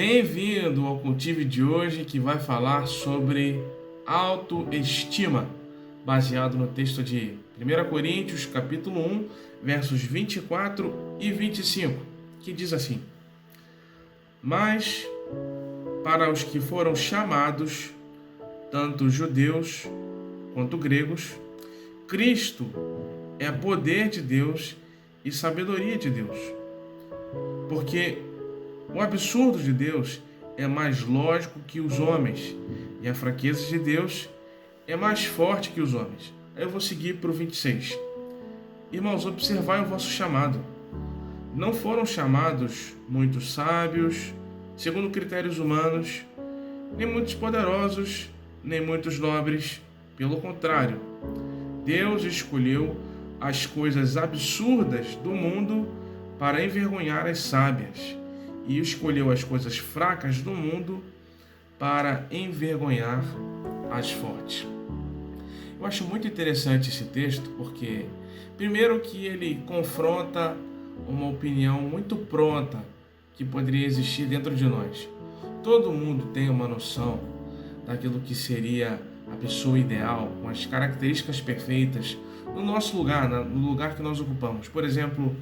Bem-vindo ao Cultive de hoje, que vai falar sobre autoestima, baseado no texto de 1 Coríntios, capítulo 1, versos 24 e 25, que diz assim: Mas para os que foram chamados, tanto judeus quanto gregos, Cristo é poder de Deus e sabedoria de Deus. Porque o absurdo de Deus é mais lógico que os homens, e a fraqueza de Deus é mais forte que os homens. Aí eu vou seguir para o 26. Irmãos, observai o vosso chamado. Não foram chamados muitos sábios, segundo critérios humanos, nem muitos poderosos, nem muitos nobres. Pelo contrário, Deus escolheu as coisas absurdas do mundo para envergonhar as sábias, e escolheu as coisas fracas do mundo para envergonhar as fortes. Eu acho muito interessante esse texto porque, primeiro, que ele confronta uma opinião muito pronta que poderia existir dentro de nós. Todo mundo tem uma noção daquilo que seria a pessoa ideal, com as características perfeitas, no nosso lugar, no lugar que nós ocupamos. Por exemplo,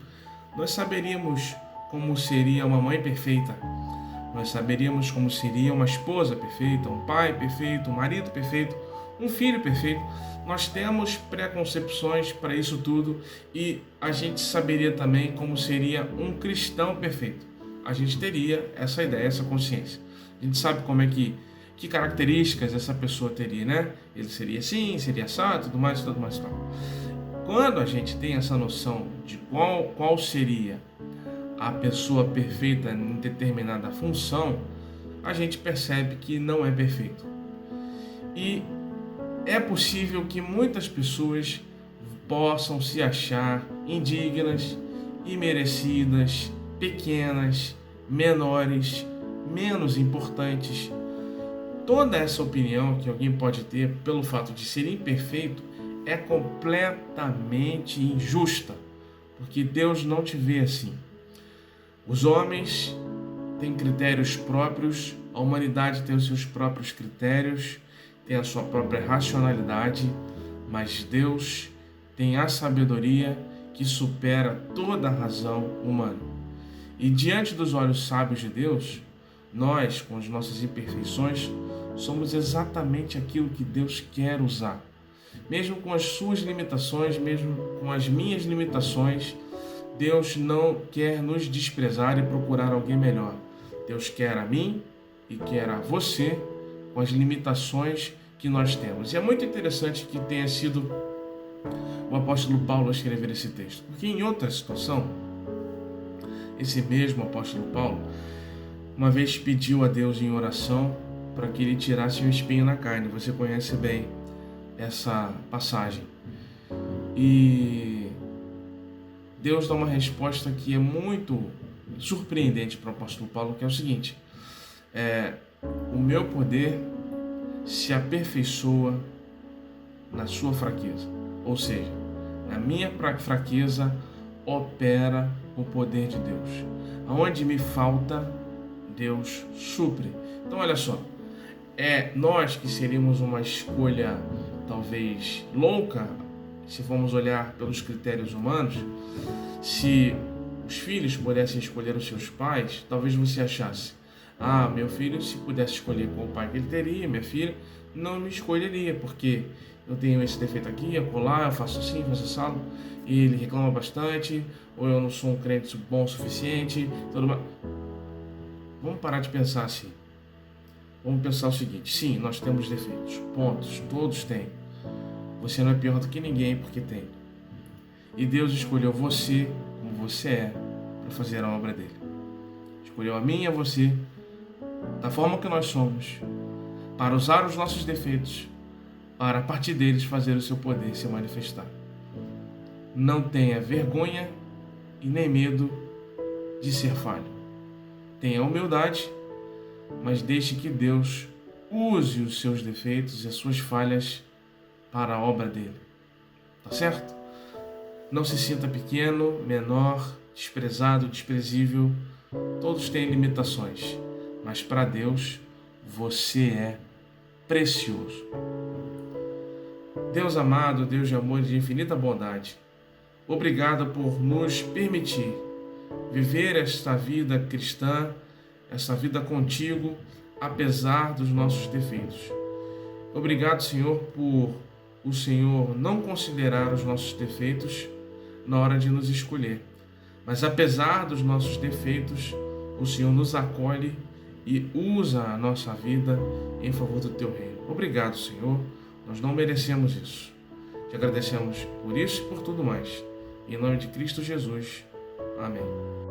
nós saberíamos como seria uma mãe perfeita, nós saberíamos como seria uma esposa perfeita, um pai perfeito, um marido perfeito, um filho perfeito. Nós temos preconcepções para isso tudo e a gente saberia também como seria um cristão perfeito. A gente teria essa ideia, essa consciência. A gente sabe como é que características essa pessoa teria, né? Ele seria assim, seria assado, tudo mais. Quando a gente tem essa noção de qual seria a pessoa perfeita em determinada função, a gente percebe que não é perfeito. E é possível que muitas pessoas possam se achar indignas, imerecidas, pequenas, menores, menos importantes. Toda essa opinião que alguém pode ter pelo fato de ser imperfeito é completamente injusta, porque Deus não te vê assim. Os homens têm critérios próprios, a humanidade tem os seus próprios critérios, tem a sua própria racionalidade, mas Deus tem a sabedoria que supera toda a razão humana. E diante dos olhos sábios de Deus, nós, com as nossas imperfeições, somos exatamente aquilo que Deus quer usar. Mesmo com as suas limitações, mesmo com as minhas limitações, Deus não quer nos desprezar e procurar alguém melhor. Deus quer a mim e quer a você com as limitações que nós temos. E é muito interessante que tenha sido o apóstolo Paulo a escrever esse texto, porque em outra situação, esse mesmo apóstolo Paulo, uma vez pediu a Deus em oração para que ele tirasse um espinho na carne. Você conhece bem essa passagem. E Deus dá uma resposta que é muito surpreendente para o apóstolo Paulo, que é o seguinte: o meu poder se aperfeiçoa na sua fraqueza. Ou seja, na minha fraqueza opera o poder de Deus. Aonde me falta, Deus supre. Então olha só, nós que seríamos uma escolha talvez louca, se formos olhar pelos critérios humanos, se os filhos pudessem escolher os seus pais, talvez você achasse: meu filho, se pudesse escolher qual pai que ele teria, minha filha não me escolheria, porque eu tenho esse defeito aqui, acolá, eu faço assim, faço assado, e ele reclama bastante, ou eu não sou um crente bom o suficiente, tudo mais. Vamos parar de pensar assim. Vamos pensar o seguinte: sim, nós temos defeitos, pontos, todos têm. Você não é pior do que ninguém porque tem. E Deus escolheu você como você é para fazer a obra dele. Escolheu a mim e a você, da forma que nós somos, para usar os nossos defeitos, para a partir deles fazer o seu poder se manifestar. Não tenha vergonha e nem medo de ser falho. Tenha humildade, mas deixe que Deus use os seus defeitos e as suas falhas para a obra dele. Tá certo? Não se sinta pequeno, menor, desprezado, desprezível. Todos têm limitações. mas para Deus você é precioso. Deus amado, Deus de amor e de infinita bondade, obrigado por nos permitir viver esta vida cristã, esta vida contigo, apesar dos nossos defeitos. Obrigado, Senhor, por o Senhor não considerar os nossos defeitos na hora de nos escolher. Mas apesar dos nossos defeitos, o Senhor nos acolhe e usa a nossa vida em favor do Teu reino. Obrigado, Senhor. Nós não merecemos isso. Te agradecemos por isso e por tudo mais. Em nome de Cristo Jesus. Amém.